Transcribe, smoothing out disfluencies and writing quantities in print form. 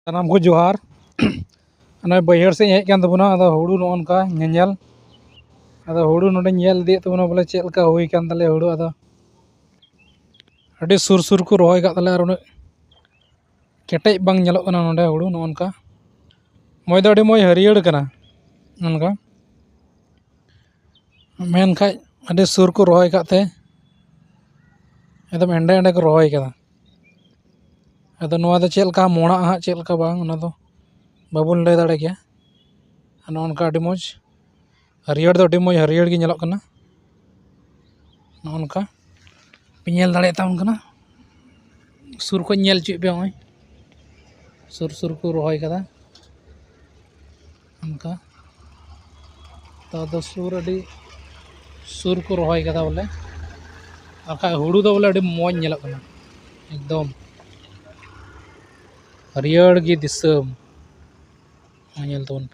सानाम को जोहार बैहर से हेज कान तबना अदा हुड़ू नोनका नेल अदा हुड़ू नोडे नेल दिए तबना बोले चेक लका हुई कान तले हुड़ू अदा अड़ी सुर सुर को रोय का तले और केटेज बांग नेलो कना नोडे हुड़ू नोनका मोय दो अड़ी मोय हरियर कना नोनका मेन खाय अड़ी सुर को रोय काते एकदम एंडे एंडे को रोय कदा अदा नोआ दो चेक लका मोड़ा हाँ चेक लका बांग ओना दो बाबुन लय दाड़े गया नोनका अड़ी मोज हरियर दो अड़ी मोज हरियर गी नेलोग कना नोनका पिनेल दाड़े ताउन कना सुर को नेल चुई पे होय सुर सुर को रोय कदा उनका तो सुर अड़ी सुर को रोय कदा बोले आखा हुड़ू दो बोले अड़ी मोज नेलोग कना एकदम हरियर गी दिसम नेल तोन